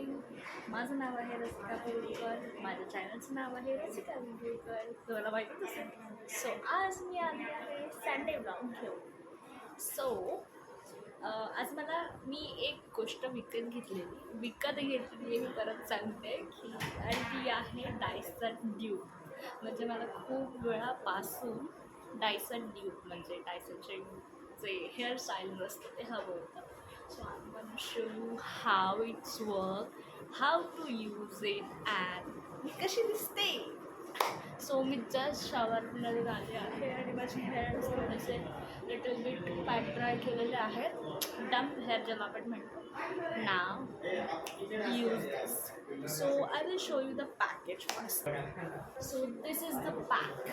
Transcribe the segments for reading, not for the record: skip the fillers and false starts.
Morning. माझं नाव आहे रसिका पिळकर. माझ्या चॅनलचं नाव आहे रसिका पिळकर. तुम्हाला माहितीच असेल. सो आज मी आली आहे संडे ब्लॉग घेऊन. सो आज मी एक गोष्ट विकत घेतलेली मी परत सांगते की आणि ती आहे डायसन ड्यूब. म्हणजे मला खूप वेळापासून डायसन ड्यूब म्हणजे डायसनचे जे हेअर स्टाईल असतं ते हवं होतं. So I'm going to show you how it's work, how to use it and मी कशी दिसते. सो मी जस्ट शॉवरमध्ये आले आहे आणि माझे हेअर्स थोडेसे लिटल बिट पॅक ड्राय केलेले आहेत. डम्प हेअर ज्याला आपण म्हणतो. Now use this. So I will show you the package first. So this is the pack.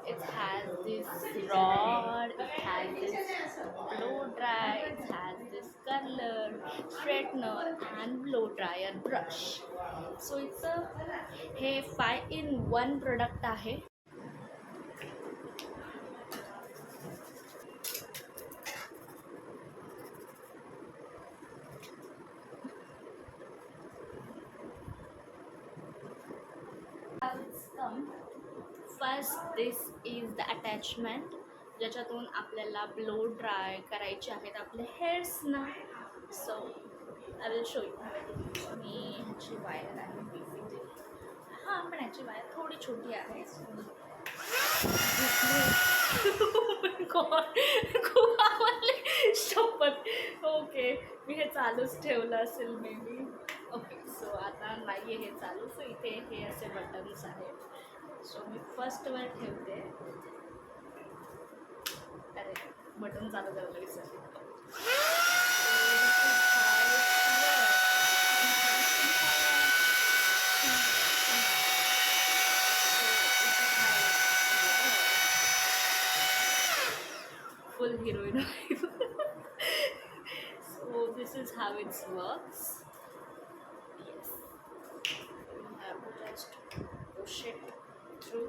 It has this rod, it has this blow dry, it has this curler, straightener and blow dryer brush. So it's हे 5-in-1 product आहे. How it's come. First this is the attachment ज्याच्यातून आपल्याला blow dry करायचे आहेत आपले हेअर्सना. So I will show you. मी ह्याची वायर आहे बेसिकली. हां पण ह्याची वायर थोडी छोटी आहे. खूप आवडले शपथ. ओके मी हे चालूच ठेवलं असेल मे बी. ओके सो आता नाही आहे हे चालू. सो इथे हे असे बटन्स आहेत. सो मी फर्स्टवर ठेवते. अरे बटन चालू करायला विसरले. Full heroine. So this is how it's works. Yes you have to just push it through.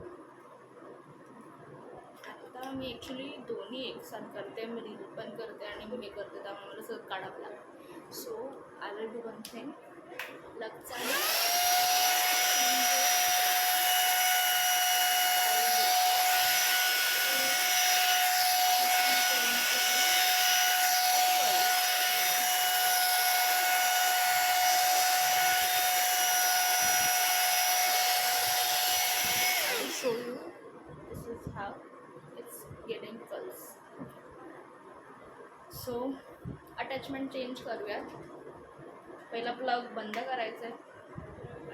आता मी ॲक्च्युली दोन्ही एकसाथ करते. मी रील पण करते आणि मी हे करते त्यामुळे मला सगळं काढावं लागतं. So I will do one thing. show you this is how it's getting pulse. So attachment change करूयात. पहिला प्लग बंद करायचं आहे.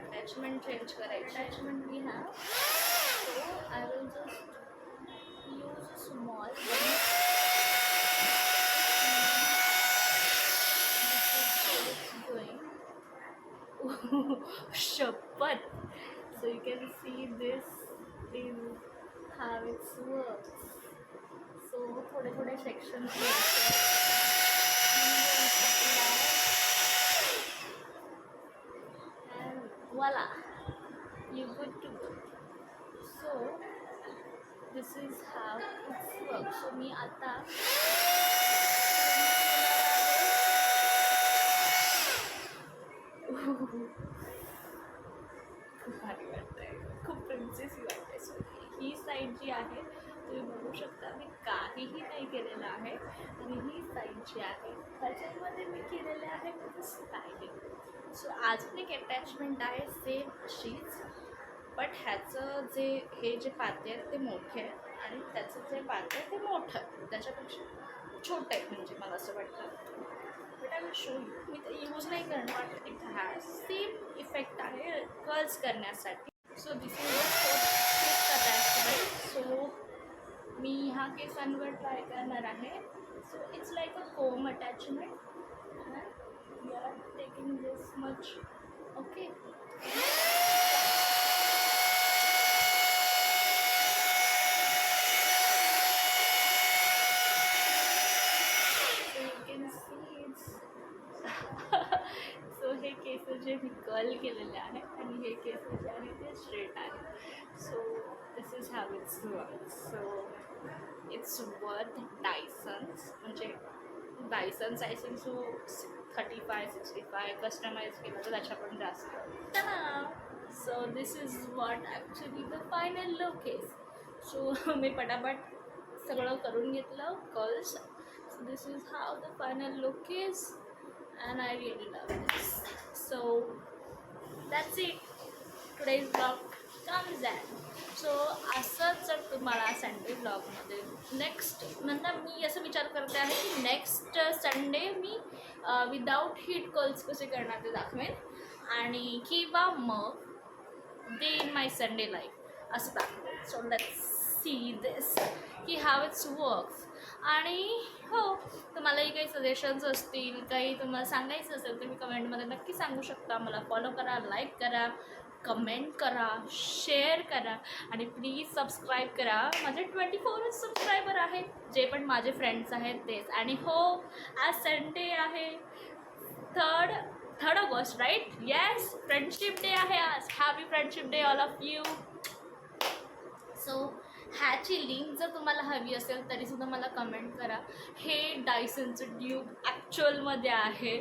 अटॅचमेंट चेंज करायची. Attachment me have. So I will just use a small शपथ. So you can see this is how it works. So थोडे sections and voila, you good to go. So this is how it works. So मी आता खूप भारी वाटतंय. खूप प्रिन्सेसी वाटते. So ही side जी आहे तुम्ही बघू शकता मी काहीही नाही केलेलं आहे. आणि ही साईड जी आहे ह्याच्यामध्ये मी केलेले आहे स्टायलिंग. सो अजून एक अटॅचमेंट आहे सेम अशीच. बट ह्याचं हे जे पाते आहेत ते मोठे आहे आणि त्याचं जे पाते आहे ते मोठं आहे. त्याच्यापेक्षा छोटं आहे म्हणजे मला असं वाटतं. But I will show you. मी तर यूज नाही करणार. इट हॅज सेम इफेक्ट आहे कर्ल्स करण्यासाठी. So this is attachment. सो मी ह्या केसांवर ट्राय करणार आहे. So it's like a comb attachment. We are taking this much. Okay so हे केस जे मी कर्ल केलेले आहे आणि हे केस जे आहे ते स्ट्रेट आहे. So this is have its work. So it's worth Dyson's म्हणजे डायसन सायसन सो 35-65 कस्टमाइज केलं तर त्याच्या पण जास्त ना. So this is what actually the final look is. सो मी पटापट सगळं करून घेतलं curls. So this is how the final look is and I really love this. So that's it. Today's blog comes at. So असंच जर तुम्हाला Sunday ब्लॉगमध्ये नेक्स्ट नंतर मी असं विचार करते आहे की नेक्स्ट संडे मी विदाऊट हीट कर्ल्स कसे करणार ते दाखवेन आणि किंवा मग day in my Sunday life असं दाखवेन. सो लेट्स सी दिस की हाव इट्स वर्क्स. आणि हो, तुम्हालाही काही सजेशन्स असतील, काही तुम्हाला सांगायचं असेल तर मी कमेंटमध्ये नक्की सांगू शकता. मला फॉलो करा, लाईक करा, कमेंट करा, शेअर करा आणि प्लीज सबस्क्राईब करा. माझे 24 सबस्क्रायबर आहेत, जे पण माझे फ्रेंड्स आहेत तेच. आणि हो, आज संडे आहे, third August right. Yes, friendship day आहे आज. Happy friendship day all of you. So ह्याची लिंक जर तुम्हाला हवी असेल तरीसुद्धा मला कमेंट करा. हे डायसनचं ड्यूक ॲक्च्युअलमध्ये आहे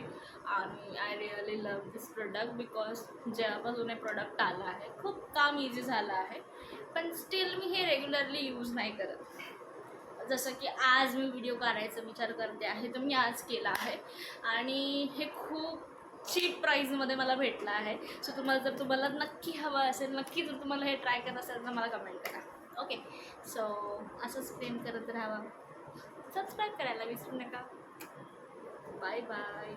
आणि I really love this product because जेव्हापासून हे प्रोडक्ट आलं आहे खूप काम इझी झालं आहे. पण स्टील मी हे रेग्युलरली यूज नाही करत. जसं की आज मी व्हिडिओ करायचा विचार करते आहे तर मी आज केला आहे आणि हे खूप चीप प्राईजमध्ये मला भेटलं आहे. सो तुम्हाला नक्की हवं असेल, नक्की जर तुम्हाला हे ट्राय करत असेल तर मला कमेंट करा. ओके. सो असंच प्रेम करत राहावा, सबस्क्राईब करायला विसरू नका. Bye bye.